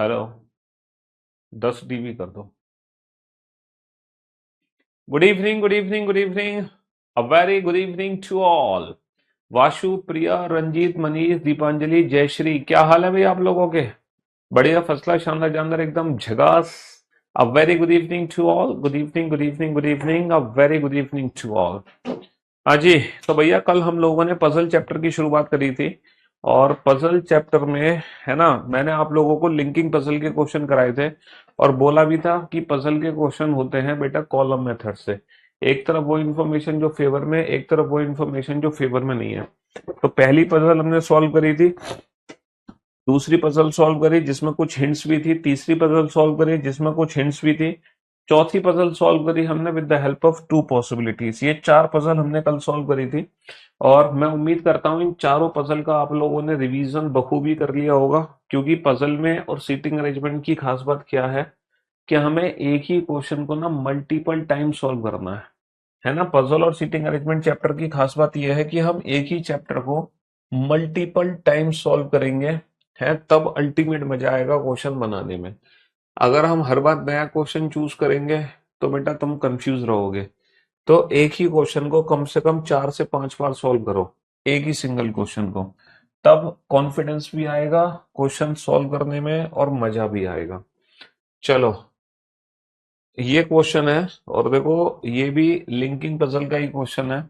Hello. 10 dB कर दो। Good evening, good evening, good evening. A very good evening to all. Vashu, Priya, Ranjit, Manish, Deepanjali, Jayashree, क्या हाल है भाई आप लोगों के? बढ़िया, फर्स्ट क्लास, शानदार जानदार, एकदम झकास। A very good evening to all. Good evening, good evening, good evening, a very good evening to all. हाँ जी। तो भैया कल हम लोगों ने पजल चैप्टर की शुरुआत करी थी। और पजल चैप्टर में, है ना, मैंने आप लोगों को लिंकिंग पजल के क्वेश्चन कराए थे। और बोला भी था कि पजल के क्वेश्चन होते हैं बेटा कॉलम मेथड से। एक तरफ वो इन्फॉर्मेशन जो फेवर में, एक तरफ वो इन्फॉर्मेशन जो फेवर में नहीं है। तो पहली पजल हमने सॉल्व करी थी। दूसरी पजल सॉल्व करी जिसमें कुछ हिंट्स भी थी। तीसरी पजल सॉल्व करी जिसमें कुछ हिंट्स भी थी। चौथी पजल सॉल्व करी हमने with the help of to possibilities. ये चार पजल हमने कल सॉल्व करी थी। और मैं उम्मीद करता हूं इन चारों पजल का आप लोगों ने रिवीजन बखूबी कर लिया होगा। क्योंकि पजल में और सीटिंग अरेंजमेंट की खास बात क्या है कि हमें एक ही क्वेश्चन को ना मल्टीपल टाइम सॉल्व करना है ना। पजल और सीटिंग अरेंजमेंट चैप्टर की खास बात यह है कि हम एक ही चैप्टर को मल्टीपल टाइम सॉल्व करेंगे, है, तब अल्टीमेट मजा आएगा क्वेश्चन बनाने में। अगर हम हर बार नया क्वेश्चन चूज करेंगे तो बेटा तुम कंफ्यूज रहोगे। तो एक ही क्वेश्चन को कम से कम 4 से 5 बार सॉल्व करो, एक ही सिंगल क्वेश्चन को। तब कॉन्फिडेंस भी आएगा क्वेश्चन सॉल्व करने में और मजा भी आएगा। चलो, ये क्वेश्चन है। और देखो, ये भी लिंकिंग पजल का ही क्वेश्चन है।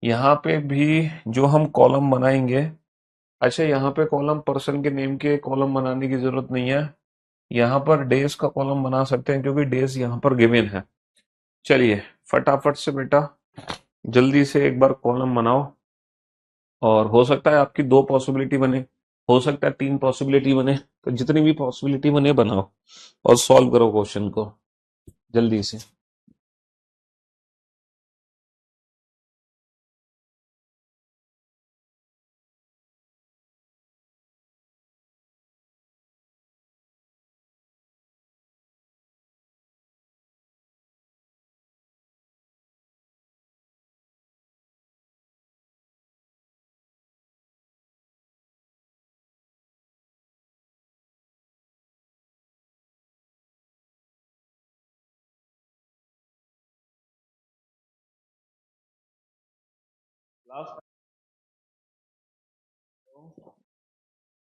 यहाँ पे भी जो हम कॉलम बनाएंगे, अच्छा यहाँ पे कॉलम पर्सन के नेम के कॉलम बनाने की जरूरत नहीं है। यहाँ पर डेज का कॉलम बना सकते हैं क्योंकि डेज यहाँ पर गिवन है। चलिए, फटाफट से बेटा जल्दी से एक बार कॉलम बनाओ। और हो सकता है आपकी दो पॉसिबिलिटी बने, हो सकता है तीन पॉसिबिलिटी बने, तो जितनी भी पॉसिबिलिटी बने बनाओ और सॉल्व करो क्वेश्चन को जल्दी से।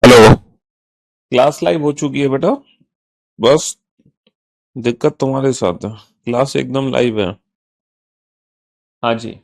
हेलो। क्लास लाइव हो चुकी है बेटा। बस दिक्कत तुम्हारे साथ है। क्लास एकदम लाइव है। हाँ जी।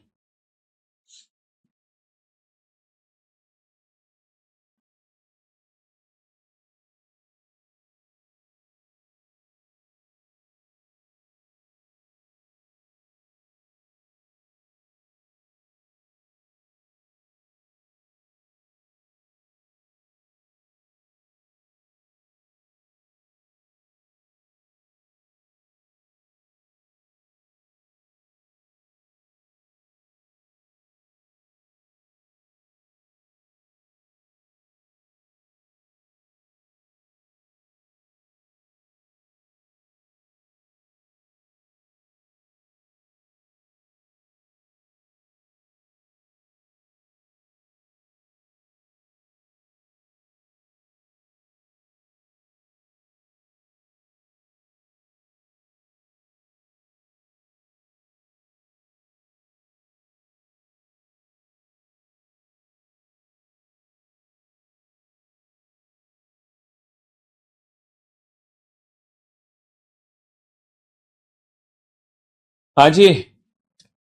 हाँ जी।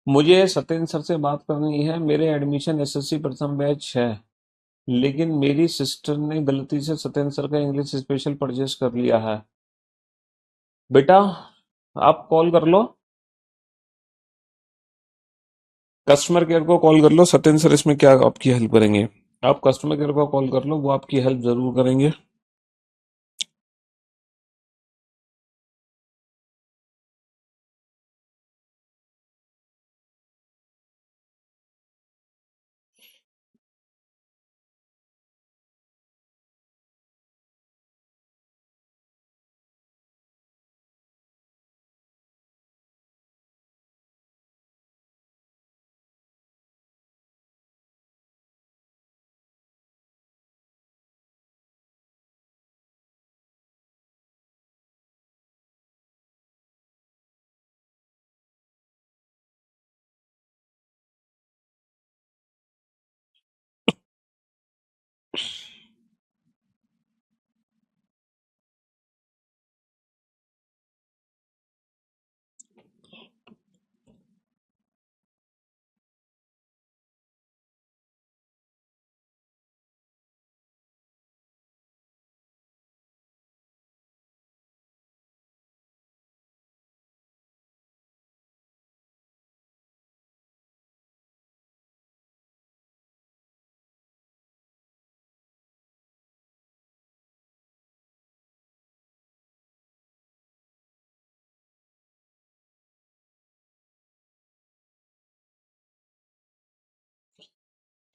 मुझे सत्येंद्र सर से बात करनी है। मेरे एडमिशन एसएससी प्रथम बैच है, लेकिन मेरी सिस्टर ने गलती से सत्येंद्र सर का इंग्लिश स्पेशल परचेस कर लिया है। बेटा, आप कॉल कर लो, कस्टमर केयर को कॉल कर लो। सत्येंद्र सर इसमें क्या आपकी हेल्प करेंगे। आप कस्टमर केयर को कॉल कर लो, वो आपकी हेल्प जरूर करेंगे।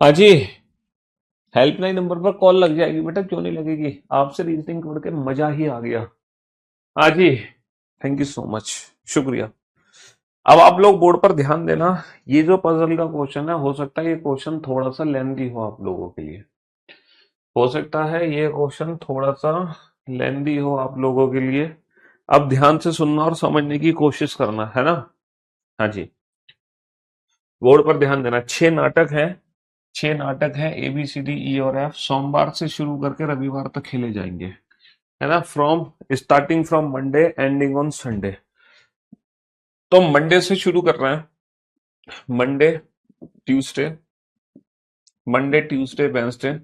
हाँ जी, हेल्पलाइन नंबर पर कॉल लग जाएगी बेटा, क्यों नहीं लगेगी? आपसे रीजनिंग करके मजा ही आ गया। हाँ जी, थैंक यू सो मच, शुक्रिया। अब आप लोग बोर्ड पर ध्यान देना। ये जो पजल का क्वेश्चन है, हो सकता है ये क्वेश्चन थोड़ा सा लेंथी हो आप लोगों के लिए। हो सकता है ये क्वेश्चन थोड़ा सा लेंथी हो आप लोगों के लिए। अब ध्यान से सुनना और समझने की कोशिश करना है ना। हाँ जी, बोर्ड पर ध्यान देना। 6 नाटक हैं। 6 नाटक हैं, A B C D E और एफ, सोमवार से शुरू करके रविवार तक खेले जाएंगे, है ना। From starting from Monday ending on Sunday. तो मंडे से शुरू कर रहे हैं। Monday, Tuesday, Monday Tuesday Wednesday,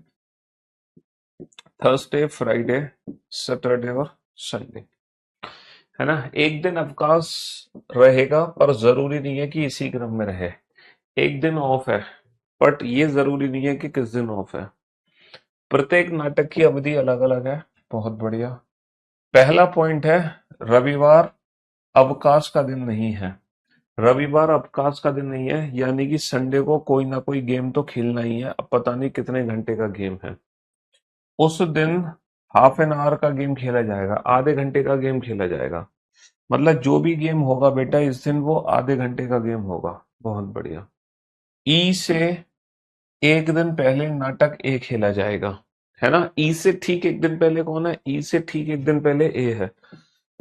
Thursday Friday, Saturday और संडे, है ना। एक दिन अवकाश रहेगा, पर जरूरी नहीं है कि इसी क्रम में रहे। एक दिन ऑफ है, बट ये जरूरी नहीं है कि किस दिन ऑफ है। प्रत्येक नाटक की अवधि अलग अलग है। बहुत बढ़िया। पहला पॉइंट है, रविवार अवकाश का दिन नहीं है। रविवार अवकाश का दिन नहीं है, यानी कि संडे को कोई ना कोई गेम तो खेलना ही है। अब पता नहीं कितने घंटे का गेम है उस दिन। हाफ एन आवर का गेम खेला जाएगा, आधे घंटे का गेम खेला जाएगा। मतलब जो भी गेम होगा बेटा इस दिन, वो आधे घंटे का गेम होगा। बहुत बढ़िया। ई से एक दिन पहले नाटक ए खेला जाएगा, है ना। ई से ठीक एक दिन पहले कौन है? ई से ठीक एक दिन पहले ए है।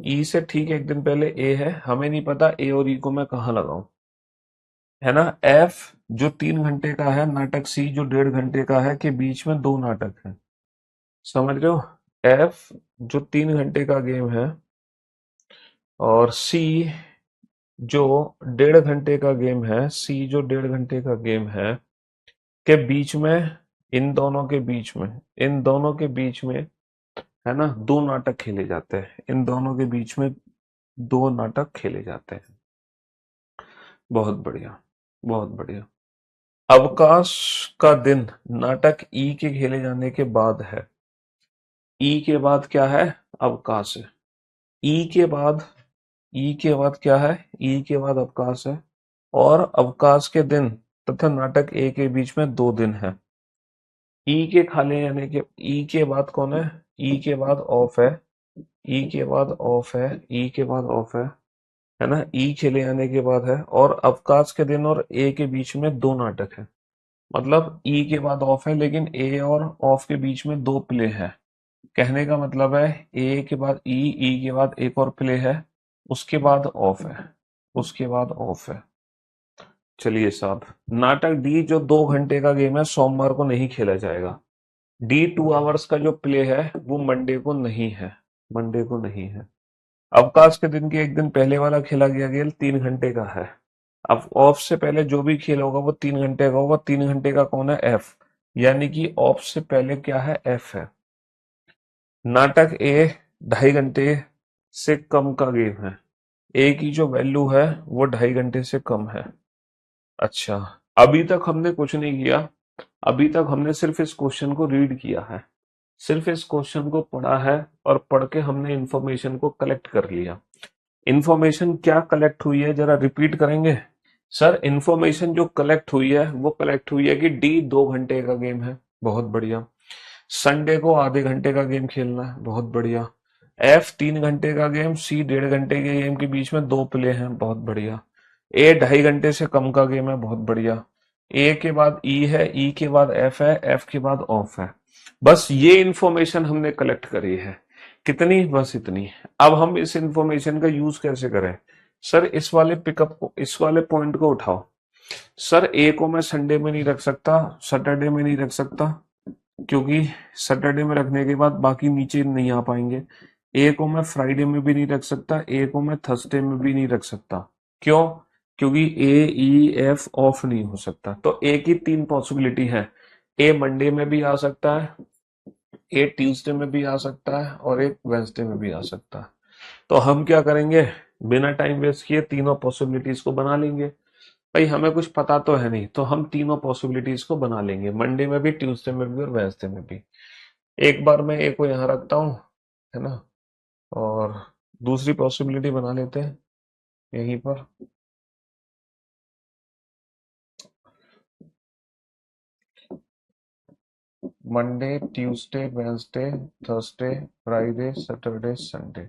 ई से ठीक एक दिन पहले ए है। हमें नहीं पता ए और ई को मैं कहाँ लगाऊं, है ना। एफ जो 3 घंटे का है, नाटक सी जो 1.5 घंटे का है, के बीच में 2 नाटक है। समझ रहे हो? एफ जो 3 घंटे का गेम है, और सी जो 1.5 घंटे का गेम है, सी जो 1.5 घंटे का गेम है, के बीच में, इन दोनों के बीच में, इन दोनों के बीच में, है ना, 2 नाटक खेले जाते हैं। इन दोनों के बीच में 2 नाटक खेले जाते हैं। बहुत बढ़िया, बहुत बढ़िया। अवकाश का दिन नाटक ई के खेले जाने के बाद है। ई के बाद क्या है? अवकाश है। ई के बाद, ई के बाद क्या है? ई के बाद अवकाश है। और अवकाश के दिन तथा नाटक ए के बीच में 2 दिन है। ई के खाली यानी कि ई के बाद कौन है? ई के बाद ऑफ है। ई के बाद ऑफ है। ई के बाद ऑफ है ना। ई खेले आने के बाद है, और अवकाश के दिन और ए के बीच में 2 नाटक है। मतलब ई के बाद ऑफ है, लेकिन ए और ऑफ के बीच में 2 प्ले है। कहने का मतलब है, ए के बाद ई के बाद एक और प्ले है, उसके बाद ऑफ है, उसके बाद ऑफ है। चलिए साहब, नाटक डी जो 2 घंटे का गेम है, सोमवार को नहीं खेला जाएगा। डी 2 आवर्स का जो प्ले है, वो मंडे को नहीं है। मंडे को नहीं है। अवकाश के दिन के एक दिन पहले वाला खेला गया खेल 3 घंटे का है। अब ऑफ से पहले जो भी खेल होगा वो 3 घंटे का होगा। 3 घंटे का कौन है? एफ। यानी कि ऑफ से पहले क्या है? एफ है। नाटक ए 2.5 घंटे से कम का गेम है। ए की जो वैल्यू है वो 2.5 घंटे से कम है। अच्छा, अभी तक हमने कुछ नहीं किया। अभी तक हमने सिर्फ इस क्वेश्चन को रीड किया है, सिर्फ इस क्वेश्चन को पढ़ा है, और पढ़ के हमने इंफॉर्मेशन को कलेक्ट कर लिया। इंफॉर्मेशन क्या कलेक्ट हुई है, जरा रिपीट करेंगे? सर, इंफॉर्मेशन जो कलेक्ट हुई है वो कलेक्ट हुई है कि डी 2 घंटे का गेम है। बहुत बढ़िया। संडे को आधे घंटे का गेम खेलना है। बहुत बढ़िया। एफ 3 घंटे का गेम, सी 1.5 घंटे के गेम के बीच में 2 प्ले हैं। बहुत बढ़िया। ए 2.5 घंटे से कम का गेम है। बहुत बढ़िया। ए के बाद ई है, ई के बाद एफ है, एफ के बाद ऑफ है। बस ये इंफॉर्मेशन हमने कलेक्ट करी है। कितनी? बस इतनी। अब हम इस इंफॉर्मेशन का यूज कैसे करें? सर, इस वाले पिकअप को, इस वाले पॉइंट को उठाओ। सर, ए को मैं संडे में नहीं रख सकता, सैटरडे में नहीं रख सकता, क्योंकि सैटरडे में रखने के बाद बाकी नीचे नहीं आ पाएंगे। ए को मैं फ्राइडे में भी नहीं रख सकता, ए को मैं थर्सडे में भी नहीं रख सकता। क्यों? क्योंकि ए ई एफ ऑफ नहीं हो सकता। तो ए की 3 पॉसिबिलिटी है। ए मंडे में भी आ सकता है, ए ट्यूसडे में भी आ सकता है, और एक वेंसडे में भी आ सकता है। तो हम क्या करेंगे? बिना टाइम वेस्ट किए तीनों पॉसिबिलिटीज को बना लेंगे। भाई, हमें कुछ पता तो है नहीं, तो हम तीनों पॉसिबिलिटीज को बना लेंगे, मंडे में भी, ट्यूसडे में भी और वेंसडे में भी। एक बार मैं ए को यहाँ रखता हूँ, है ना, और दूसरी पॉसिबिलिटी बना लेते हैं यहीं पर। Monday, Tuesday, Wednesday, Thursday, Friday, Saturday, Sunday.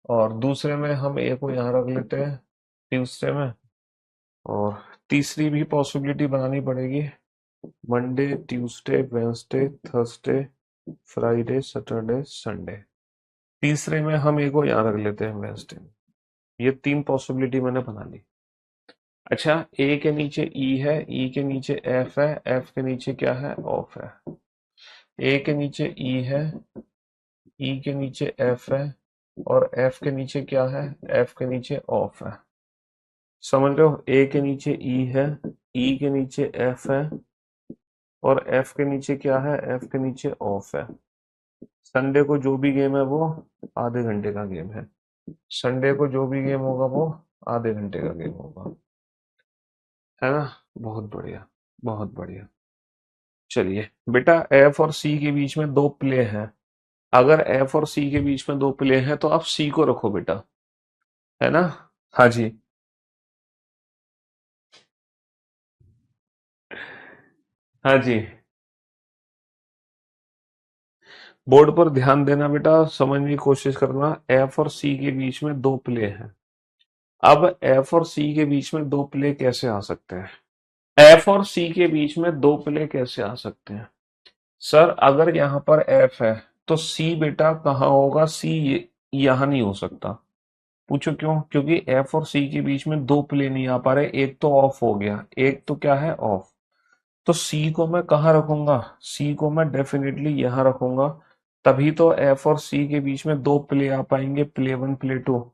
और दूसरे में हम ए को यहाँ रख लेते हैं ट्यूसडे में। और तीसरी भी पॉसिबिलिटी बनानी पड़ेगी, Monday, Tuesday, Wednesday, Thursday, Friday, Saturday, Sunday. तीसरे में हम ए को यहाँ रख लेते हैं वेंसडे में। ये तीन पॉसिबिलिटी मैंने बना ली। अच्छा, ए के नीचे ई है, ई के नीचे एफ है, एफ के नीचे क्या है, ऑफ है। ए के नीचे ई है, ई के नीचे एफ है, और एफ के नीचे क्या है, एफ के नीचे ऑफ है। समझ रहे हो, ए के नीचे ई है, ई के नीचे एफ है, और एफ के नीचे क्या है, एफ के नीचे ऑफ है। संडे को जो भी गेम है वो आधे घंटे का गेम है। संडे को जो भी गेम होगा वो आधे घंटे का गेम होगा, है ना। बहुत बढ़िया, बहुत बढ़िया। चलिए बेटा, एफ और सी के बीच में दो प्ले हैं। अगर एफ और सी के बीच में दो प्ले हैं तो आप सी को रखो बेटा, है ना। हाँ जी, हाँ जी। बोर्ड पर ध्यान देना बेटा, समझने की कोशिश करना। एफ और सी के बीच में दो प्ले हैं। अब एफ और सी के बीच में दो प्ले कैसे आ सकते हैं? एफ और सी के बीच में दो प्ले कैसे आ सकते हैं? सर, अगर यहाँ पर एफ है तो सी बेटा कहाँ होगा? सी यहाँ नहीं हो सकता। पूछो क्यों? क्योंकि एफ और सी के बीच में दो प्ले नहीं आ पा रहे, एक तो ऑफ हो गया, एक तो क्या है, ऑफ। तो सी को मैं कहाँ रखूंगा? सी को मैं डेफिनेटली यहाँ रखूंगा। तभी तो एफ और सी के बीच में दो प्ले आ पाएंगे, प्ले वन, प्ले टू।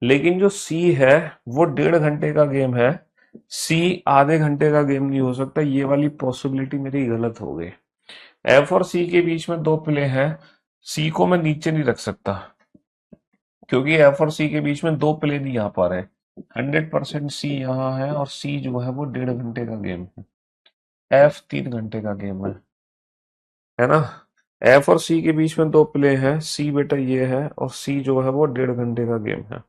लेकिन जो सी है वो 1.5 घंटे का गेम है, सी आधे घंटे का गेम नहीं हो सकता। ये वाली पॉसिबिलिटी मेरी गलत हो गई। एफ और सी के बीच में दो प्ले हैं, सी को मैं नीचे नहीं रख सकता, क्योंकि एफ और सी के बीच में दो प्ले नहीं आ पा रहे। 100% सी यहाँ है, और सी जो है वो 1.5 घंटे का गेम है। एफ 3 घंटे का गेम है ना। एफ और सी के बीच में दो प्ले हैं, सी बेटा ये है, और सी जो है वो 1.5 घंटे का गेम है,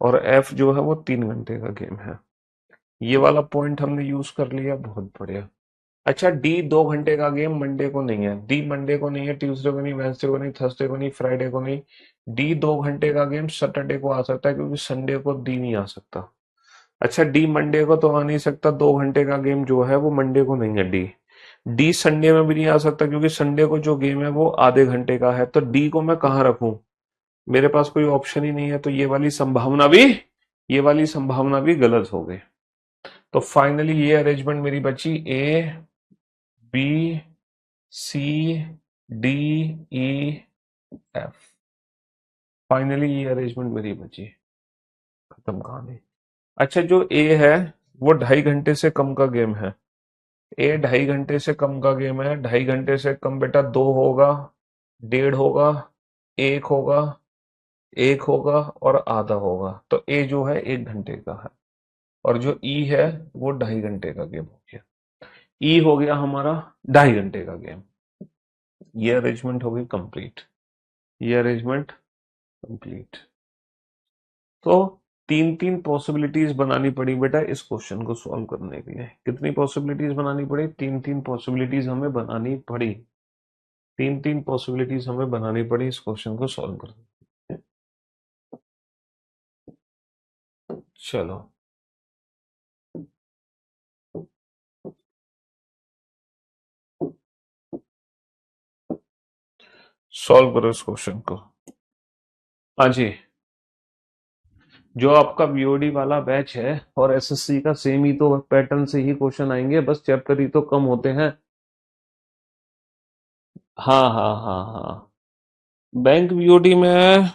और एफ जो है वो 3 घंटे का गेम है। ये वाला पॉइंट हमने यूज कर लिया, बहुत बढ़िया। अच्छा, डी 2 घंटे का गेम मंडे को नहीं है, डी मंडे को नहीं है, ट्यूसडे को नहीं, वेंसडे को नहीं, थर्सडे को नहीं, फ्राइडे को नहीं। डी 2 घंटे का गेम सैटरडे को आ सकता है, क्योंकि संडे को डी नहीं आ सकता। अच्छा, डी मंडे को तो आ नहीं सकता, 2 घंटे का गेम जो है वो मंडे को नहीं है। डी डी संडे में भी नहीं आ सकता, क्योंकि संडे को जो गेम है वो आधे घंटे का है। तो डी को मैं कहाँ रखूं? मेरे पास कोई ऑप्शन ही नहीं है, तो ये वाली संभावना भी गलत हो गई। तो फाइनली ये अरेंजमेंट मेरी बची, ए, बी, सी, डी, ई, एफ। फाइनली ये अरेंजमेंट मेरी बची। खत्म कहानी। अच्छा, जो ए है वो 2.5 घंटे से कम का गेम है। ए 2.5 घंटे से कम का गेम है। 2.5 घंटे से कम बेटा दो होगा, डेढ़ होगा, एक होगा, एक होगा, और आधा होगा। तो ए जो है 1 घंटे का है, और जो ई है वो 2.5 घंटे का गेम हो गया। ई हो गया हमारा 2.5 घंटे का गेम। ये अरेंजमेंट हो गई कंप्लीट। ये अरेंजमेंट कंप्लीट। तो तीन तीन पॉसिबिलिटीज बनानी पड़ी बेटा इस क्वेश्चन को सॉल्व करने के लिए। कितनी पॉसिबिलिटीज बनानी पड़ी? तीन तीन पॉसिबिलिटीज हमें बनानी पड़ी। तीन तीन पॉसिबिलिटीज हमें बनानी पड़ी इस क्वेश्चन को सॉल्व करने के लिए। चलो सॉल्व करो इस क्वेश्चन को। हाँ जी, जो आपका बीओडी वाला बैच है और एसएससी का सेम ही तो पैटर्न से ही क्वेश्चन आएंगे, बस चैप्टर ही तो कम होते हैं। हाँ हाँ हाँ हाँ। बैंक बीओडी में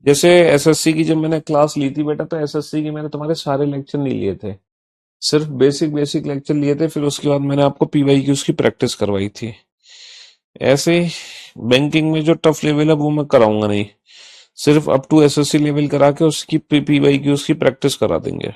जैसे एसएससी की जब मैंने क्लास ली थी बेटा, तो एसएससी की मैंने तुम्हारे सारे लेक्चर नहीं लिए थे, सिर्फ बेसिक बेसिक लेक्चर लिए थे। फिर उसके बाद मैंने आपको पीवाई की उसकी प्रैक्टिस करवाई थी। ऐसे बैंकिंग में जो टफ लेवल है वो मैं कराऊंगा नहीं, सिर्फ अप टू एसएससी लेवल करा के उसकी पीवाई की उसकी प्रैक्टिस करा देंगे।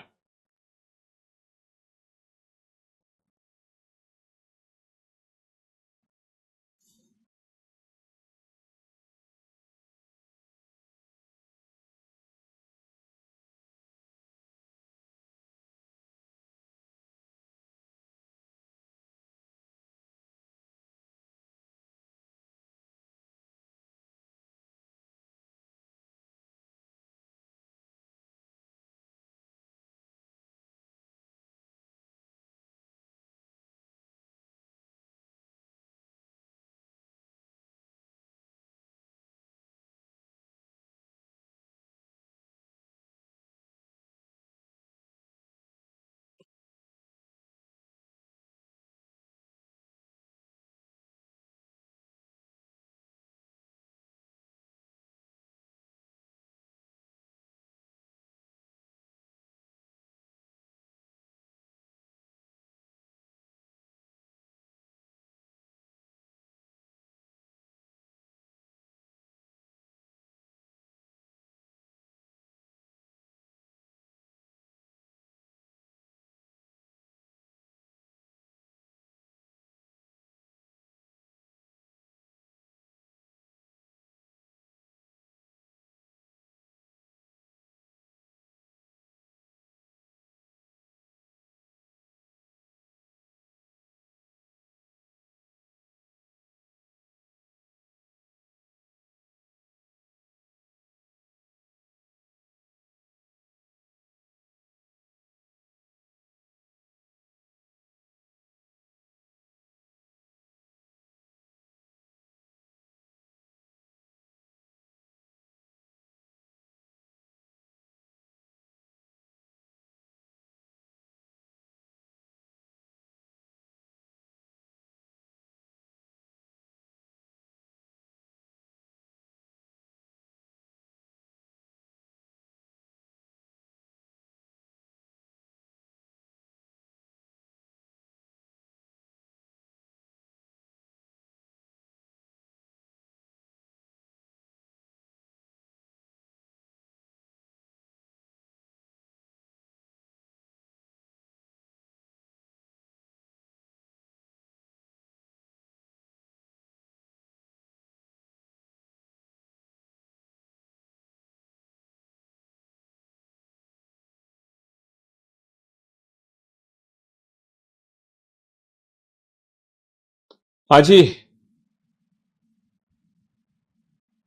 हाँ जी,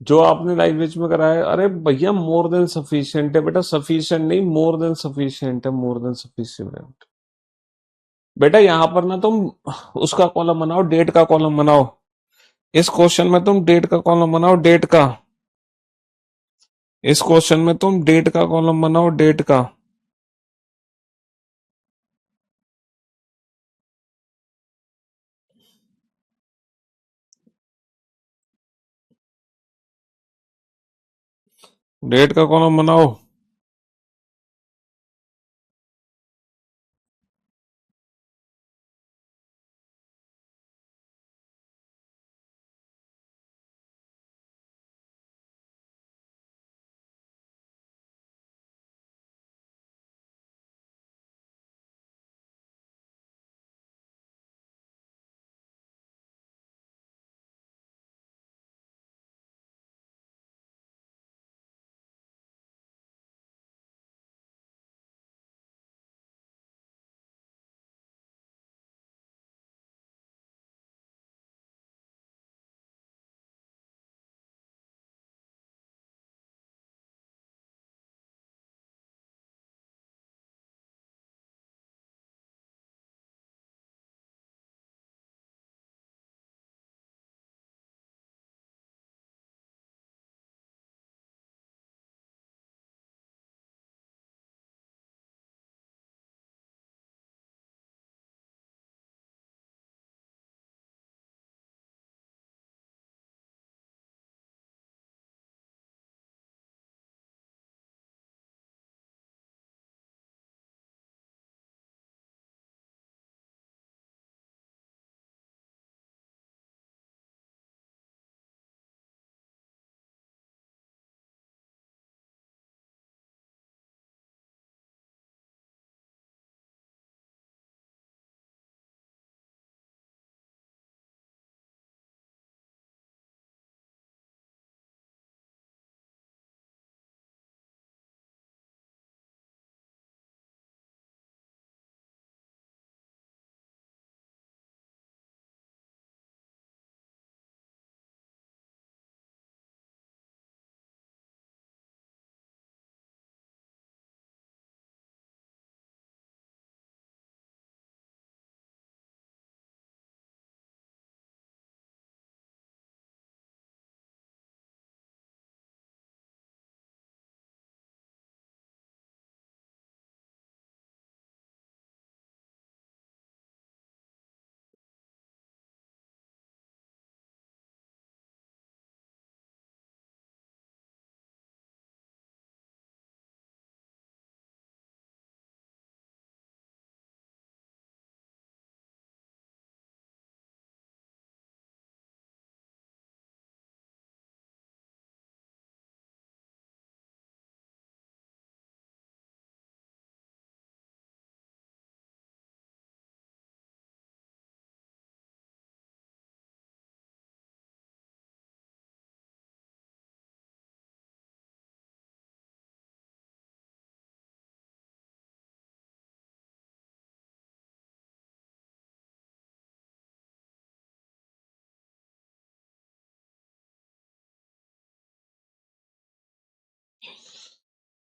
जो आपने लैंग्वेज में कराया, अरे भैया मोर देन सफिशिएंट है बेटा, सफिशिएंट नहीं, मोर देन सफिशिएंट है, मोर देन सफिशिएंट। बेटा यहाँ पर ना तुम उसका कॉलम बनाओ, डेट का कॉलम बनाओ। इस क्वेश्चन में तुम डेट का कॉलम बनाओ, डेट का। इस क्वेश्चन में तुम डेट का कॉलम बनाओ, डेट का। डेट का कॉलम बनाओ।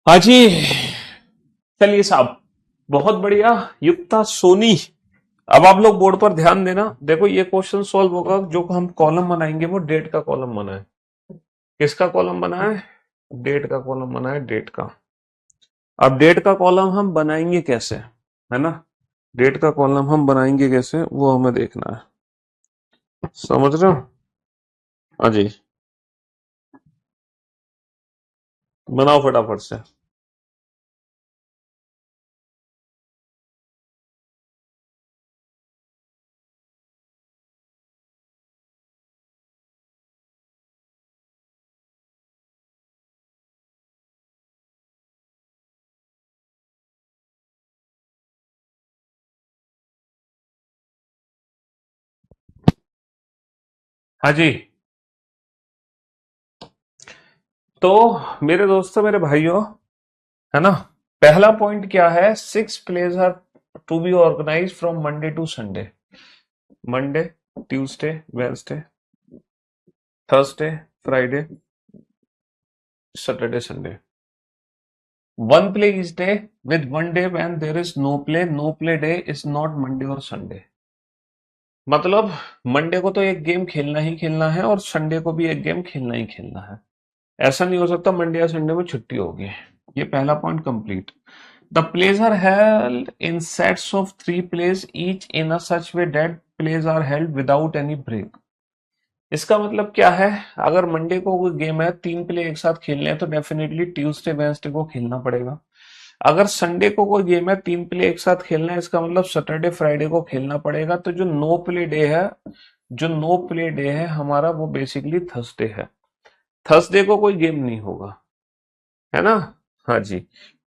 हाँ जी, चलिए साहब, बहुत बढ़िया। युक्ता सोनी, अब आप लोग बोर्ड पर ध्यान देना। देखो ये क्वेश्चन सॉल्व होगा, जो हम कॉलम बनाएंगे वो डेट का कॉलम बना है। किसका कॉलम बना है? डेट का कॉलम बना है, डेट का। अब डेट का कॉलम हम बनाएंगे कैसे, है ना? डेट का कॉलम हम बनाएंगे कैसे वो हमें देखना है। समझ रहे हो? हाँ जी, बनाओ फटाफट से। हाँ जी, तो मेरे दोस्तों, मेरे भाइयों, है ना, पहला पॉइंट क्या है? 6 plays are to be organise from Monday to Sunday. Monday, Tuesday, Wednesday, Thursday, Friday, Saturday, Sunday. One play each day with one day when there is no play. No play day is not Monday और Sunday। मतलब Monday को तो एक game खेलना ही खेलना है और Sunday को भी एक गेम खेलना ही खेलना है। ऐसा नहीं हो सकता मंडे या संडे में छुट्टी होगी। ये पहला point complete. The plays are held in sets of 3 plays each in a such way that plays are held without any break. इसका मतलब क्या है? अगर मंडे को कोई गेम है, 3 प्ले एक साथ खेलने हैं, तो डेफिनेटली ट्यूसडे वेडनेसडे को खेलना पड़ेगा। अगर संडे को कोई गेम है, 3 प्ले एक साथ खेलना है, इसका मतलब सैटरडे फ्राइडे को खेलना पड़ेगा। तो जो नो प्ले डे है हमारा, वो बेसिकली थर्सडे है। थर्सडे को कोई गेम नहीं होगा, है ना? हाँ जी।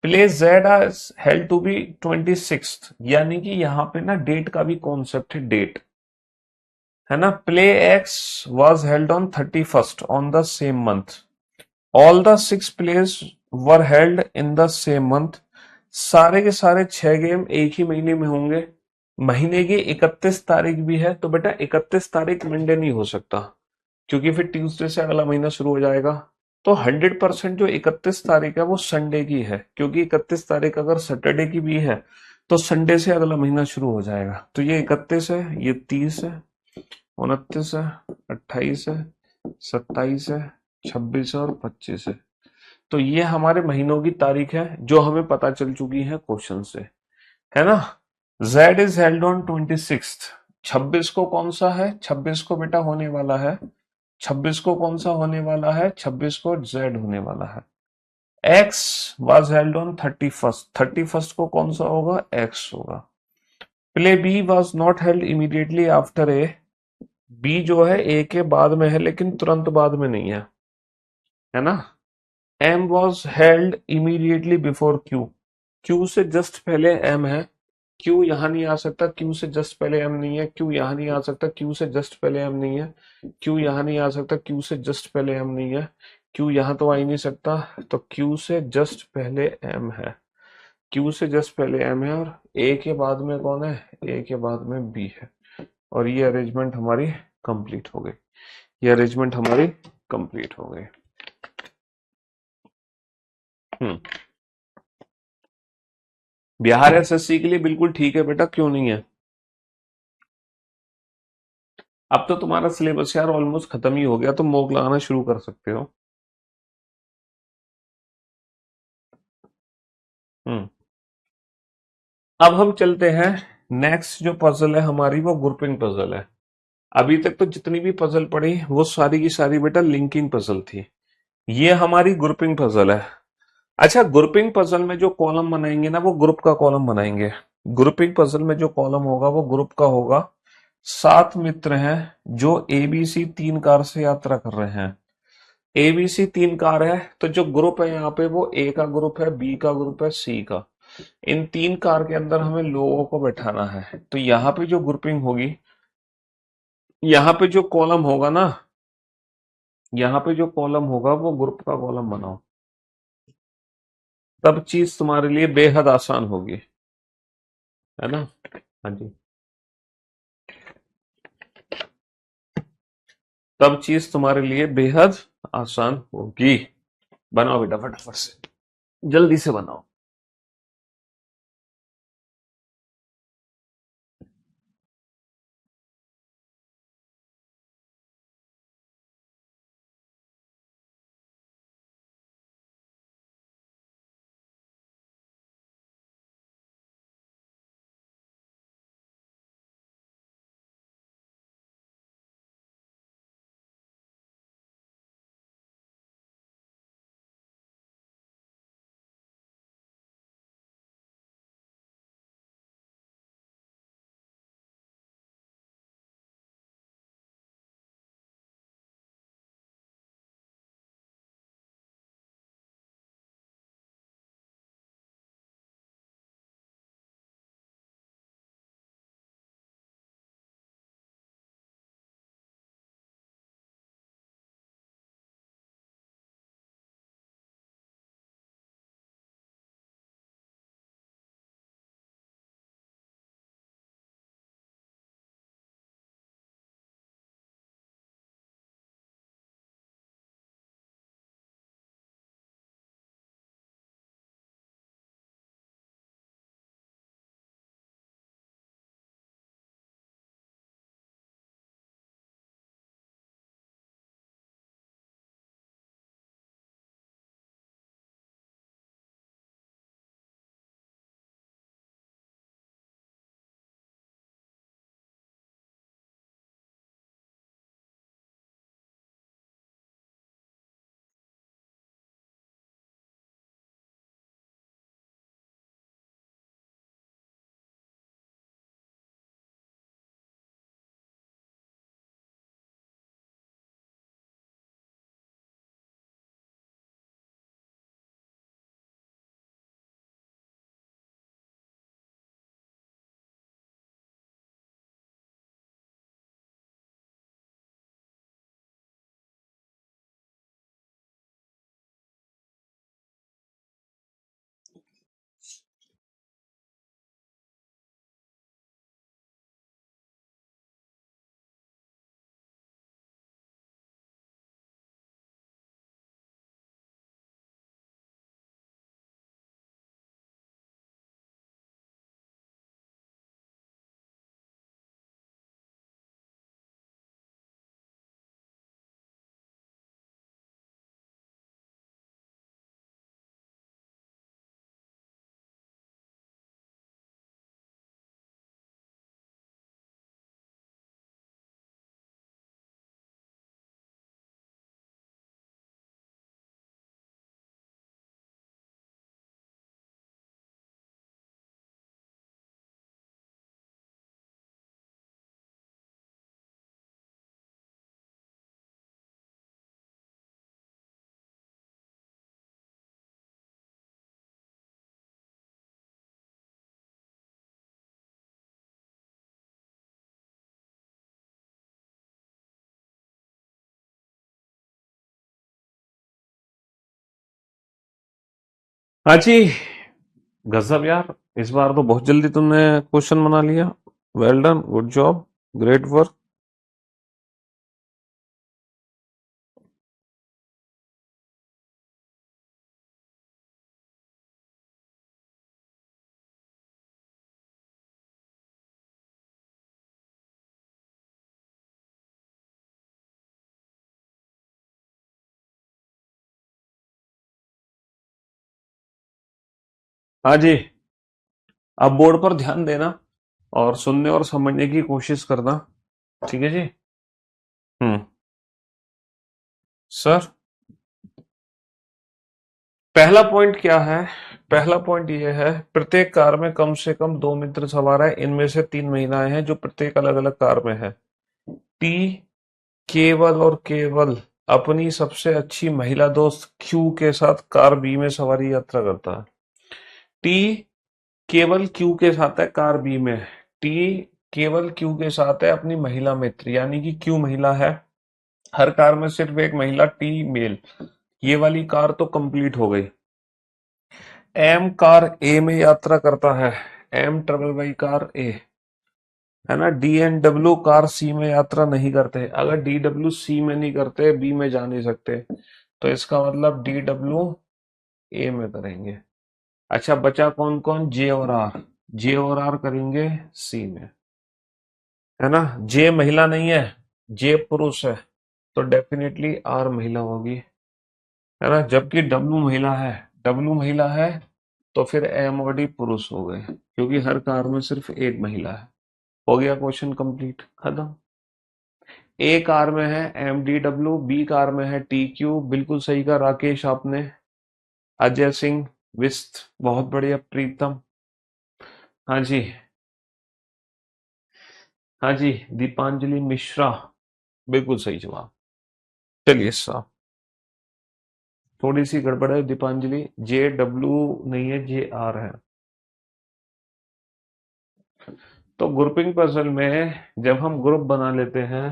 Plays are held to be 26th, यानी कि यहाँ पे ना डेट का भी कॉन्सेप्ट है, डेट है ना। Play x was held on 31st on the same month. All the 6 place were held in the same month. सारे के सारे 6 गेम एक ही महीने में होंगे। महीने की 31 तारीख भी है, तो बेटा 31 तारीख मंडे नहीं हो सकता, क्योंकि फिर ट्यूसडे से अगला महीना शुरू हो जाएगा। तो 100% जो 31 तारीख है वो संडे की है, क्योंकि 31 तारीख अगर सैटरडे की भी है तो संडे से अगला महीना शुरू हो जाएगा। तो ये 31 है, ये 30 है, 29 है, 28 है, 27 है, 26 है और 25 है। तो ये हमारे महीनों की तारीख है जो हमें पता चल चुकी है क्वेश्चन से, है ना। Z is held on 26th। 26 को कौन सा है? 26 को बेटा होने वाला है, 26 को कौन सा होने वाला है? 26 को Z होने वाला है। X was held on 31st। 31st को कौन सा होगा? X होगा। Play B was not held immediately after A। B जो है A के बाद में है, लेकिन तुरंत बाद में नहीं है ना। M was held immediately before Q। Q से जस्ट पहले M है। Q यहां नहीं आ सकता, Q से जस्ट पहले M नहीं है। Q यहां नहीं आ सकता, Q से जस्ट पहले M नहीं है। Q यहां नहीं आ सकता, Q से जस्ट पहले M नहीं है। Q यहां तो आ ही नहीं सकता, तो Q से जस्ट पहले M है। Q से जस्ट पहले M है, और A के बाद में कौन है? A के बाद में B है। और ये अरेंजमेंट हमारी कंप्लीट हो गई। ये अरेंजमेंट हमारी कंप्लीट हो गई। हम्म। बिहार एसएससी के लिए बिल्कुल ठीक है बेटा, क्यों नहीं है? अब तो तुम्हारा सिलेबस यार ऑलमोस्ट खत्म ही हो गया, तुम मॉक लगाना शुरू कर सकते हो। हम्म। अब हम चलते हैं, नेक्स्ट जो पजल है हमारी वो ग्रुपिंग पजल है। अभी तक तो जितनी भी पजल पड़ी वो सारी की सारी बेटा लिंकिंग पजल थी। ये हमारी ग्रुपिंग पजल है। अच्छा, ग्रुपिंग पजल में जो कॉलम बनाएंगे ना, वो ग्रुप का कॉलम बनाएंगे। ग्रुपिंग पजल में जो कॉलम होगा वो ग्रुप का होगा। 7 मित्र हैं जो एबीसी 3 कार से यात्रा कर रहे हैं। एबीसी 3 कार है, तो जो ग्रुप है यहाँ पे वो ए का ग्रुप है, बी का ग्रुप है, सी का। इन 3 कार के अंदर हमें लोगों को बैठाना है। तो यहाँ पे जो ग्रुपिंग होगी, यहाँ पे जो कॉलम होगा ना, यहाँ पे जो कॉलम होगा वो ग्रुप का कॉलम बनाओ। तब चीज तुम्हारे लिए बेहद आसान होगी, है ना। हाँ जी। तब चीज तुम्हारे लिए बेहद आसान होगी। बनाओ बेटा फटाफट से, जल्दी से बनाओ। हाँ जी, गजब यार, इस बार तो बहुत जल्दी तुमने क्वेश्चन बना लिया। Well done, good job, great work. हाँ जी, अब बोर्ड पर ध्यान देना और सुनने और समझने की कोशिश करना। ठीक है जी। हम्म। सर, पहला पॉइंट क्या है? पहला पॉइंट ये है, प्रत्येक कार में कम से कम दो मित्र सवार है, इनमें से तीन महिलाएं हैं जो प्रत्येक अलग अलग कार में है। टी केवल और केवल अपनी सबसे अच्छी महिला दोस्त क्यू के साथ कार बी में सवारी यात्रा करता है। टी केवल क्यू के साथ है कार बी में। टी केवल क्यू के साथ है अपनी महिला मित्र, यानी कि क्यू महिला है। हर कार में सिर्फ एक महिला, टी मेल। ये वाली कार तो कंप्लीट हो गई। एम कार ए में यात्रा करता है। एम ट्रेवल बाई कार ए, है ना। डी एंड डब्ल्यू कार सी में यात्रा नहीं करते। अगर डी डब्ल्यू सी में नहीं करते, बी में जा नहीं सकते, तो इसका मतलब डी डब्ल्यू ए में करेंगे। अच्छा, बचा कौन कौन? जे और आर। जे और आर करेंगे सी में, है ना। जे महिला नहीं है, जे पुरुष है, तो डेफिनेटली आर महिला होगी, है ना। जबकि डब्लू महिला है, डब्लू महिला है, तो फिर एम और डी पुरुष हो गए, क्योंकि हर कार में सिर्फ एक महिला है। हो गया क्वेश्चन कंप्लीट, खत्म। ए कार में है M D W, B car में है टी क्यू। बिल्कुल सही कहा राकेश आपने। अजय सिंह विस्त, बहुत बढ़िया। प्रीतम, हाँ जी। हाँ जी, दीपांजलि मिश्रा, बिल्कुल सही जवाब। चलिए साहब, थोड़ी सी गड़बड़ है दीपांजलि, जे डब्ल्यू नहीं है, जे आर है। तो ग्रुपिंग पजल में जब हम ग्रुप बना लेते हैं,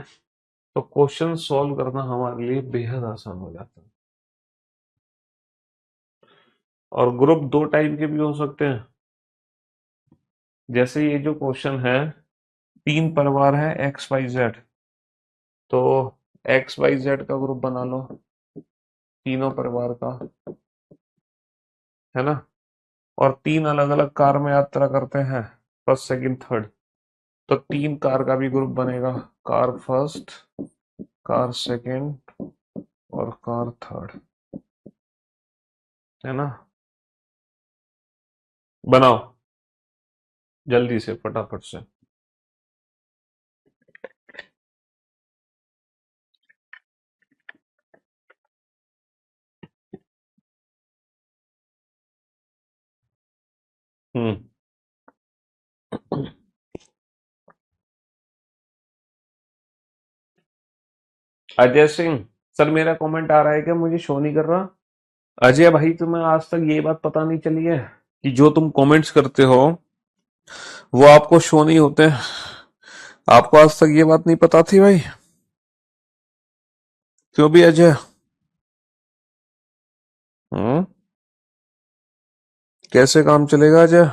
तो क्वेश्चन सॉल्व करना हमारे लिए बेहद आसान हो जाता है। और ग्रुप दो टाइप के भी हो सकते हैं। जैसे ये जो क्वेश्चन है, तीन परिवार है एक्स वाई जेड, तो एक्स वाई जेड का ग्रुप बना लो, तीनों परिवार का, है ना। और तीन अलग अलग कार में यात्रा करते हैं, फर्स्ट सेकंड थर्ड, तो तीन कार का भी ग्रुप बनेगा। कार फर्स्ट, कार सेकंड और कार थर्ड, है ना। बनाओ जल्दी से, फटाफट से। हम्म। अजय सिंह, सर मेरा कमेंट आ रहा है क्या? मुझे शो नहीं कर रहा। अजय भाई, तुम्हें आज तक ये बात पता नहीं चली है कि जो तुम कमेंट्स करते हो वो आपको शो नहीं होते? आपको आज तक ये बात नहीं पता थी भाई? क्यों भी अजय? हम्म। कैसे काम चलेगा अजय?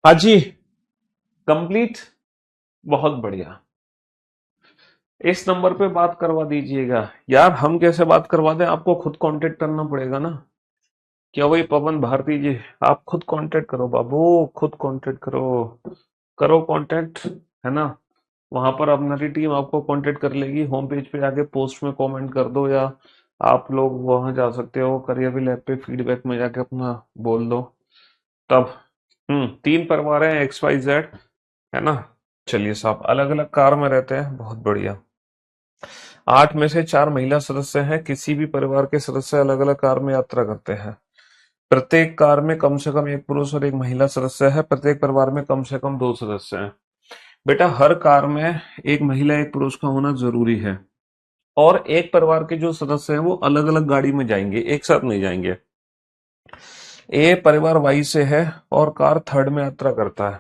हाँ जी, कंप्लीट। बहुत बढ़िया। इस नंबर पे बात करवा दीजिएगा। यार हम कैसे बात करवा दें, आपको खुद कांटेक्ट करना पड़ेगा ना। क्या वही पवन भारती जी, आप खुद कांटेक्ट करो बाबू, खुद कांटेक्ट करो। करो कांटेक्ट, है ना। वहां पर अपनी टीम आपको कांटेक्ट कर लेगी। होम पेज पे जाके पोस्ट में कमेंट कर दो, या आप लोग वहां जा सकते हो करियर भी लैब पे फीडबैक में जाके अपना बोल दो तब। 3 परिवार हैं, XYZ, है ना। चलिए साहब, अलग अलग कार में रहते हैं, बहुत बढ़िया। 8 में से 4 महिला सदस्य हैं। किसी भी परिवार के सदस्य अलग अलग कार में यात्रा करते हैं। प्रत्येक कार में कम से कम एक पुरुष और एक महिला सदस्य है। प्रत्येक परिवार में कम से कम 2 सदस्य हैं। बेटा हर कार में एक महिला एक पुरुष का होना जरूरी है। और एक परिवार के जो सदस्य हैं वो अलग अलग गाड़ी में जाएंगे, एक साथ नहीं जाएंगे। ए परिवार वाई से है और कार थर्ड में यात्रा करता है।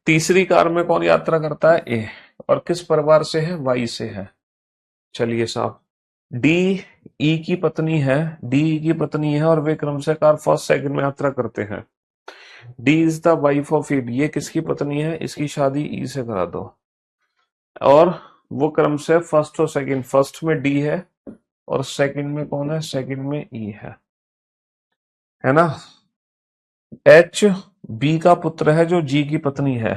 तीसरी कार में कौन यात्रा करता है, ए, और किस परिवार से है, वाई से है। चलिए साहब, डी ई की पत्नी है, डी ई की पत्नी है और वे क्रमशः कार फर्स्ट सेकंड में यात्रा करते हैं। D is the wife of E, ये किसकी पत्नी है, इसकी शादी ई से करा दो। और वो क्रमशः फर्स्ट और सेकंड, फर्स्ट में डी है और सेकंड में कौन है, सेकंड में ई है ना। एच बी का पुत्र है जो जी की पत्नी है।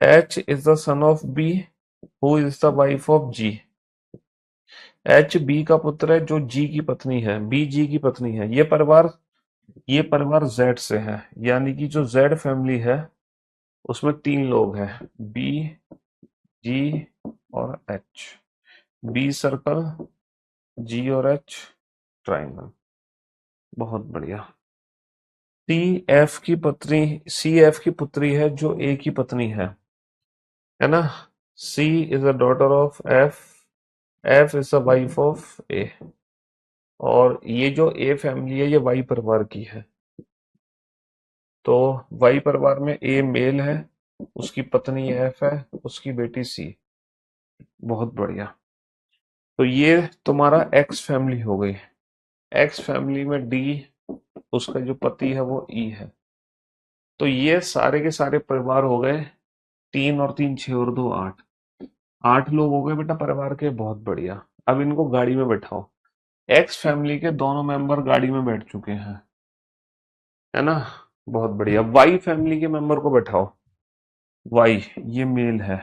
H is the son of B who is the wife of G. H B का पुत्र है जो जी की पत्नी है, बी जी की पत्नी है। ये परिवार जेड से है, यानी कि जो जेड फैमिली है उसमें 3 लोग हैं, बी जी और एच। बी सर्कल, जी और एच ट्राइंगल। बहुत बढ़िया। सी एफ की पुत्री है जो ए की पत्नी है ना। C is a daughter of F, F is the wife of A. और ये जो ए फैमिली है ये वाई परिवार की है। तो वाई परिवार में ए मेल है, उसकी पत्नी एफ है, उसकी बेटी सी। बहुत बढ़िया। तो ये तुम्हारा एक्स फैमिली हो गई। एक्स फैमिली में डी, उसका जो पति है वो ई है। तो ये सारे के सारे परिवार हो गए। 3 और 3 6 और 2 8, 8 लोग हो गए बेटा परिवार के। बहुत बढ़िया। अब इनको गाड़ी में बैठाओ। एक्स फैमिली के दोनों मेंबर गाड़ी में बैठ चुके हैं, है ना। बहुत बढ़िया। वाई फैमिली के मेंबर को बैठाओ। वाई, ये मेल है।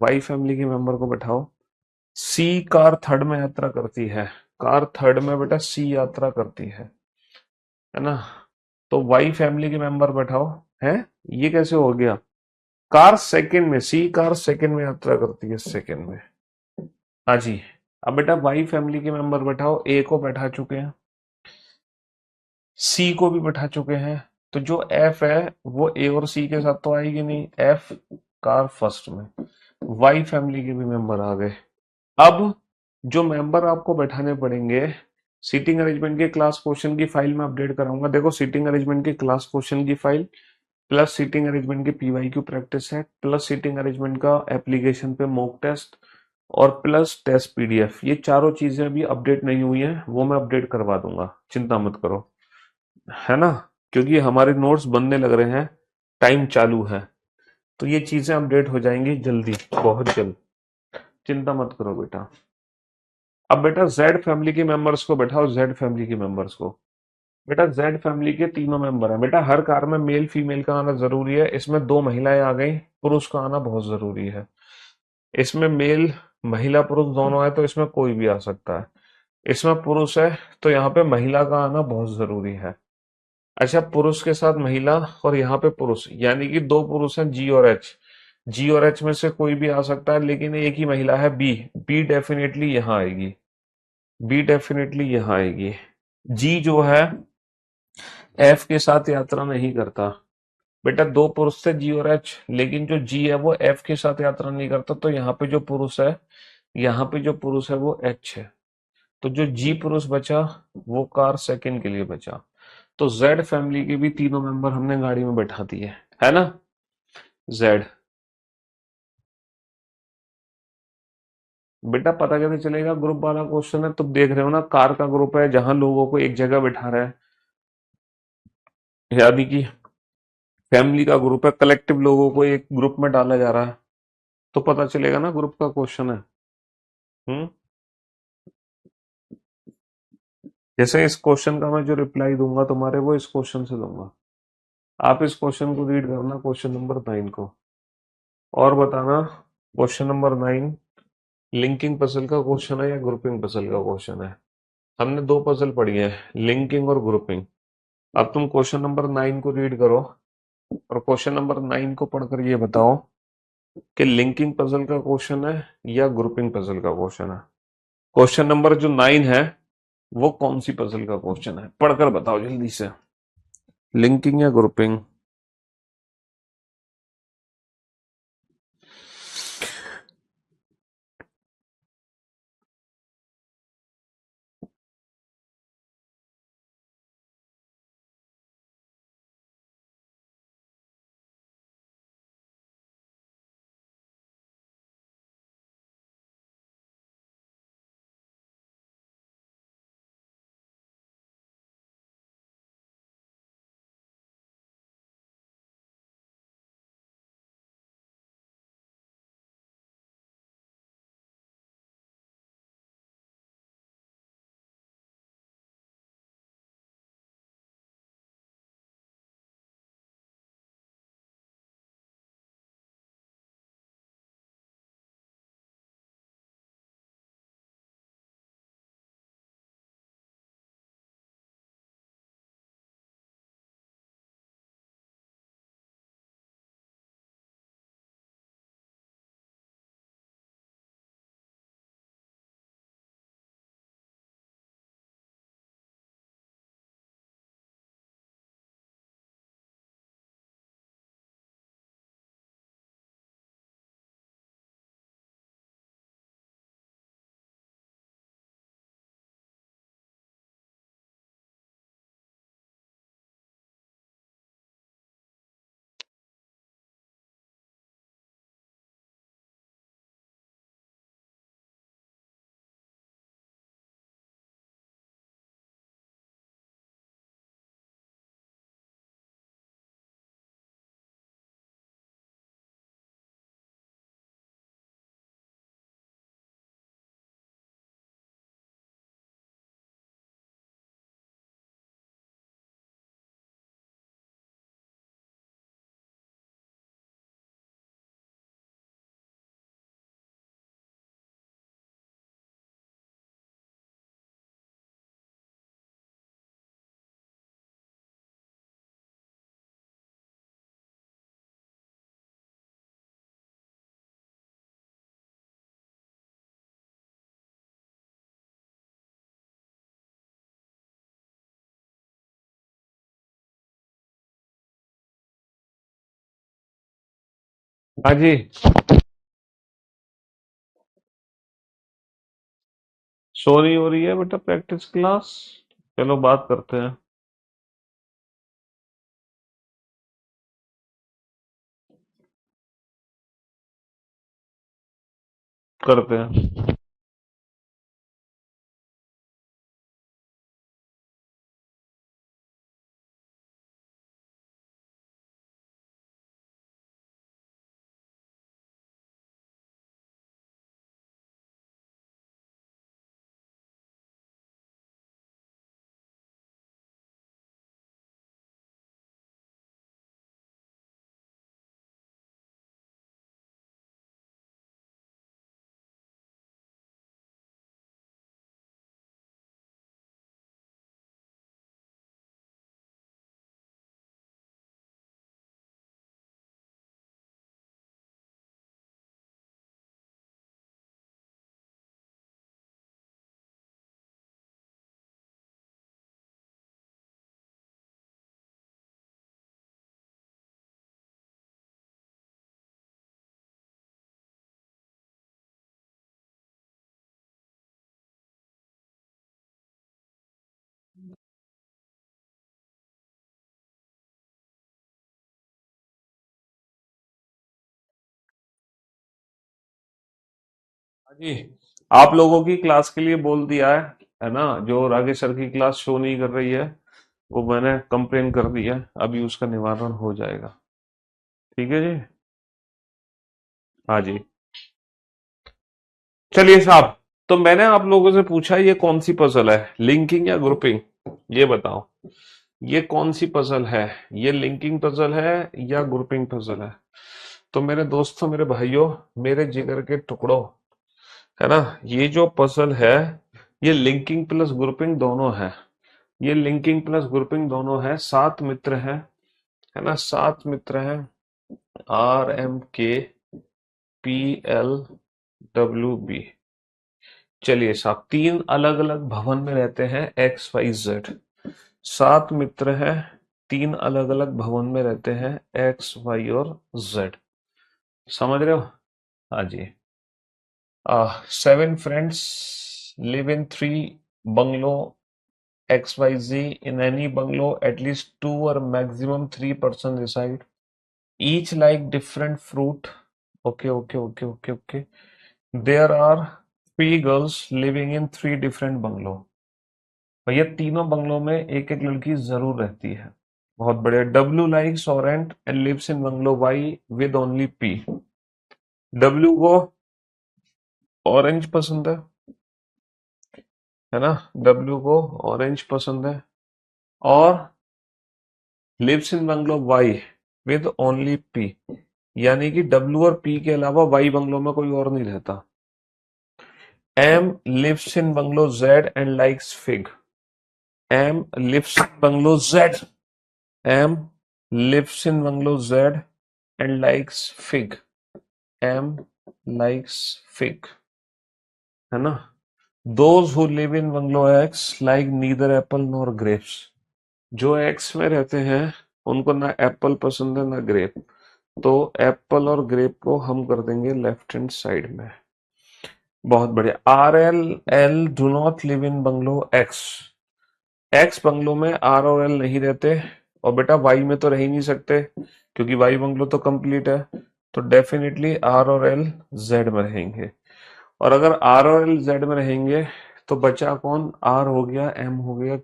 वाई फैमिली के मेंबर को बैठाओ। सी कार थर्ड में यात्रा करती है। कार थर्ड में बेटा सी यात्रा करती है ना। तो वाई फैमिली के मेंबर बैठाओ। है, ये कैसे हो गया। कार सेकंड में, सी कार सेकंड में यात्रा करती है, सेकंड में। हाँ जी। अब बेटा वाई फैमिली के मेंबर बैठाओ। ए को बैठा चुके हैं, सी को भी बैठा चुके हैं। तो जो एफ है वो ए और सी के साथ तो आएगी नहीं, एफ कार फर्स्ट में। वाई फैमिली के भी मेंबर आ गए। अब जो मेंबर आपको बैठाने पड़ेंगे, सीटिंग अरेंजमेंट के क्लास क्वेश्चन की फाइल में अपडेट कराऊंगा। देखो सीटिंग अरेंजमेंट के क्लास क्वेश्चन की फाइल, प्लस सीटिंग अरेंजमेंट के PYQ practice set, plus seating arrangement का एप्लीकेशन पे मॉक टेस्ट, और प्लस टेस्ट पीडीएफ, ये चारों चीजें अभी अपडेट नहीं हुई हैं, वो मैं अपडेट करवा दूंगा, चिंता मत करो, है ना। क्योंकि हमारे नोट्स बनने लग रहे हैं, टाइम चालू है, तो ये चीजें अपडेट हो जाएंगी जल्दी, बहुत जल्द। चिंता मत करो बेटा। अब बेटा जेड फैमिली के मेंबर्स को बैठाओ, जेड फैमिली के मेंबर्स को। बेटा जेड फैमिली के तीनों मेंबर हैं। बेटा हर कार में मेल फीमेल का आना जरूरी है। इसमें 2 महिलाएं आ गई, पुरुष का आना बहुत जरूरी है। इसमें मेल महिला पुरुष दोनों है तो इसमें कोई भी आ सकता है। इसमें पुरुष है तो यहाँ पे महिला का आना बहुत जरूरी है। अच्छा, पुरुष के साथ महिला और यहाँ पे पुरुष, यानी कि 2 पुरुष हैं, जी और एच। जी और एच में से कोई भी आ सकता है, लेकिन एक ही महिला है, बी। बी डेफिनेटली यहाँ आएगी, बी डेफिनेटली यहाँ आएगी। जी जो है एफ के साथ यात्रा नहीं करता। बेटा 2 पुरुष थे, जी और एच, लेकिन जो जी है वो एफ के साथ यात्रा नहीं करता, तो यहाँ पे जो पुरुष है, यहाँ पे जो पुरुष है वो एच है। तो जो जी पुरुष बचा वो कार सेकंड के लिए बचा। तो जेड फैमिली के भी तीनों मेंबर हमने गाड़ी में बैठा दिए, है ना। जेड। बेटा पता कैसे चलेगा, ग्रुप वाला क्वेश्चन है, तुम देख रहे हो ना, कार का ग्रुप है जहां लोगों को एक जगह बैठा रहा है, यानी कि फैमिली का ग्रुप है, कलेक्टिव लोगों को एक ग्रुप में डाला जा रहा है, तो पता चलेगा ना ग्रुप का क्वेश्चन है। हम्म। जैसे इस क्वेश्चन का मैं जो रिप्लाई दूंगा तुम्हारे, वो इस क्वेश्चन से दूंगा। आप इस क्वेश्चन को रीड करना, क्वेश्चन नंबर 9 को, और बताना क्वेश्चन नंबर 9 लिंकिंग पजल का क्वेश्चन है या ग्रुपिंग पजल का क्वेश्चन है। हमने दो पजल पढ़ी है, लिंकिंग और ग्रुपिंग। अब तुम क्वेश्चन नंबर 9 को रीड करो, और क्वेश्चन नंबर 9 को पढ़कर ये बताओ कि लिंकिंग पजल का क्वेश्चन है या ग्रुपिंग पजल का क्वेश्चन है। क्वेश्चन नंबर जो 9 है वो कौन सी पजल का क्वेश्चन है, पढ़कर बताओ जल्दी से। लिंकिंग या ग्रुपिंग। हाँ जी। सो नहीं हो रही है बेटा प्रैक्टिस क्लास? चलो बात करते हैं। करते हैं। हाँ जी। आप लोगों की क्लास के लिए बोल दिया है ना, जो राकेश सर की क्लास शो नहीं कर रही है वो मैंने कंप्लेन कर दी है, अभी उसका निवारण हो जाएगा। ठीक है जी। हाँ जी। चलिए साहब, तो मैंने आप लोगों से पूछा ये कौन सी पजल है, लिंकिंग या ग्रुपिंग? ये बताओ, ये कौन सी पजल है? ये लिंकिंग पजल है या ग्रुपिंग पजल है? तो मेरे दोस्तों, मेरे भाइयों, मेरे जिगर के टुकड़ों, है ना, ये जो पजल है, ये लिंकिंग प्लस ग्रुपिंग दोनों है। ये लिंकिंग प्लस ग्रुपिंग दोनों है। 7 मित्र हैं, है ना, 7 मित्र हैं। RMK PLWB। चलिए साहब, 3 अलग अलग भवन में रहते हैं, XYZ। 7 मित्र हैं, 3 अलग अलग भवन में रहते हैं, X, Y और Z। समझ रहे हो? हाँ जी। 7 friends live in 3 bungalow XYZ. In any bungalow, at least 2 or maximum 3 persons reside. Each like different fruit. Okay. There are 3 girls living in 3 different bungalow. भैया तीनों बंगलों में एक एक लड़की जरूर रहती है। बहुत बढ़िया। W likes orange and lives in bungalow Y with only P. W को ऑरेंज पसंद है ना, W को ऑरेंज पसंद है, और lives in bungalow Y with only P, यानी कि W और P के अलावा Y बंगलो में कोई और नहीं रहता। M lives in bungalow Z and likes fig. M lives in bungalow Z. M lives in bungalow Z and likes fig. M likes fig, है ना। Those who live in bungalow X like neither apple nor grapes. जो X में रहते हैं उनको ना Apple पसंद है ना ग्रेप, तो एप्पल और ग्रेप को हम कर देंगे लेफ्ट हैंड साइड में। बहुत बढ़िया। RL do not live in bungalow X। X bungalow में R और L नहीं रहते, और बेटा Y में तो रह ही नहीं सकते क्योंकि Y बंगलो तो कंप्लीट है, तो डेफिनेटली R और L Z में रहेंगे। और अगर R और L Z में रहेंगे तो बचा कौन? R हो गया, M हो गया,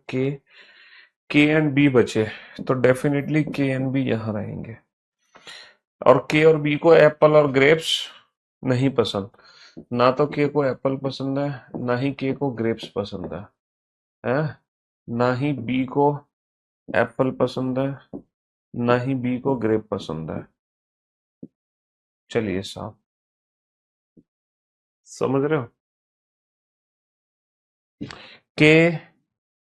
K एंड B बचे, तो डेफिनेटली K एंड B यहाँ रहेंगे। और K और B को एप्पल और ग्रेप्स नहीं पसंद, ना तो K को एप्पल पसंद है, ना ही K को ग्रेप्स पसंद है? ना ही B को एप्पल पसंद है, ना ही B को ग्रेप पसंद है। चलिए साहब, समझ रहे हो? K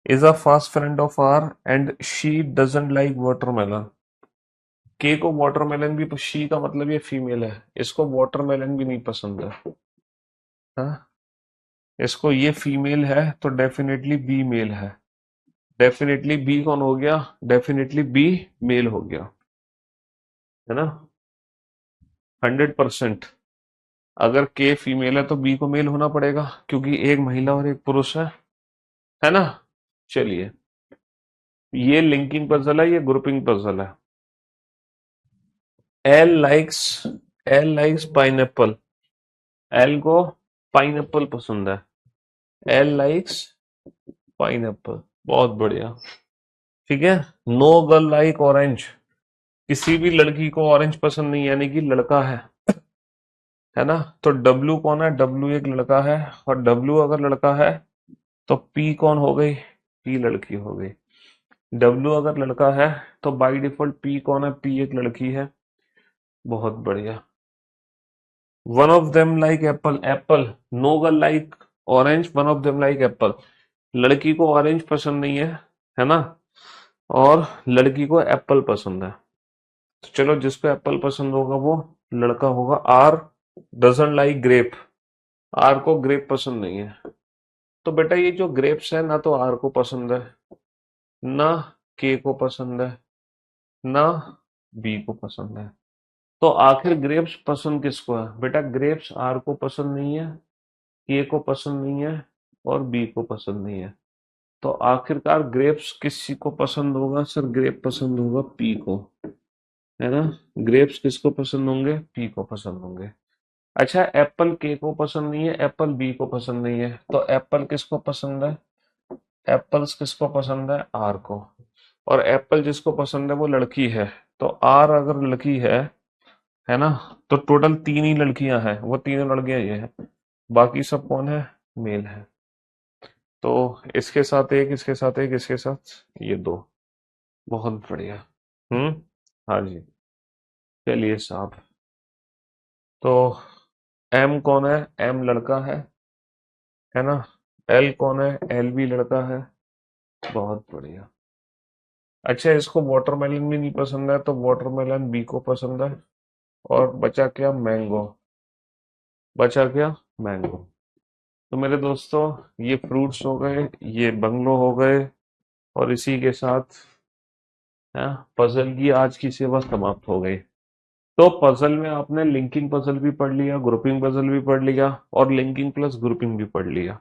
is a fast friend of R and she doesn't like watermelon. K को वाटरमेलन भी, शी का मतलब ये फीमेल है, इसको वाटरमेलन भी नहीं पसंद है। हाँ? इसको, ये फीमेल है तो डेफिनेटली बी मेल है। डेफिनेटली बी कौन हो गया? डेफिनेटली बी मेल हो गया, है ना, 100%। अगर के फीमेल है तो बी को मेल होना पड़ेगा क्योंकि एक महिला और एक पुरुष है ना। चलिए, ये लिंकिंग पजल है, ये ग्रुपिंग पजल है। L likes L likes pineapple. L को पाइनएप्पल पसंद है। एल लाइक्स पाइनएप्पल, बहुत बढ़िया। ठीक है। No girl like orange. किसी भी लड़की को ऑरेंज पसंद नहीं, यानी कि लड़का है ना। तो डब्लू कौन है? डब्लू एक लड़का है, और डब्लू अगर लड़का है तो पी कौन हो गई? पी लड़की हो गई। डब्लू अगर लड़का है तो बाय डिफॉल्ट पी कौन है? पी एक लड़की है। बहुत बढ़िया। One of them like apple. Apple. No girl like orange, one of them like apple. लड़की को ऑरेंज पसंद नहीं है ना, और लड़की को एप्पल पसंद है। तो चलो, जिसको एप्पल पसंद होगा वो लड़का होगा। R doesn't like grape. R को ग्रेप पसंद नहीं है। तो बेटा ये जो ग्रेप्स है, ना तो आर को पसंद है, ना के को पसंद है, ना बी को पसंद है। तो आखिर ग्रेप्स पसंद किसको है? बेटा ग्रेप्स आर को पसंद नहीं है, के को पसंद नहीं है, और बी को पसंद नहीं है। तो आखिरकार ग्रेप्स किसी को पसंद होगा? सर ग्रेप पसंद होगा पी को, है ना। ग्रेप्स किसको पसंद होंगे? पी को पसंद होंगे। अच्छा, एप्पल के को पसंद नहीं है, एप्पल बी को पसंद नहीं है, तो एप्पल किसको पसंद है? एप्पल्स किसको पसंद है? आर को। और एप्पल जिसको पसंद है वो लड़की है, तो आर अगर लड़की है है ना। तो टोटल 3 ही लड़कियां हैं, वो 3 लड़कियां ये हैं, बाकी सब कौन है, मेल है। तो इसके साथ एक, इसके साथ एक, इसके साथ ये 2। बहुत बढ़िया। हम्म। हाँ जी। चलिए साहब। तो एम कौन है, एम लड़का है ना। एल कौन है, एल भी लड़का है। बहुत बढ़िया। अच्छा, इसको वाटरमेलन भी नहीं पसंद है, तो वाटरमेलन बी को पसंद है। और बचा क्या, मैंगो। बचा क्या, मैंगो। तो मेरे दोस्तों, ये फ्रूट्स हो गए, ये बंगलो हो गए, और इसी के साथ पजल की आज की सेवा समाप्त हो गई। तो पजल में आपने लिंकिंग पजल भी पढ़ लिया, ग्रुपिंग पजल भी पढ़ लिया, और लिंकिंग प्लस ग्रुपिंग भी पढ़ लिया।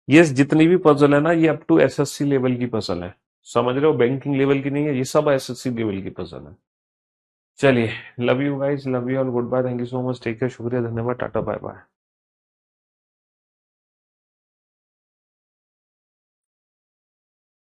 ये जितनी भी पजल है ना, ये अप टू एसएससी लेवल की पजल है। समझ रहे हो, बैंकिंग लेवल की नहीं है, ये सब एसएससी लेवल की पजल है। चलिए, love you guys, love you all, good bye, thank you so much, take care, शुक्रिया, धन्यवाद, टाटा, बाय बाय।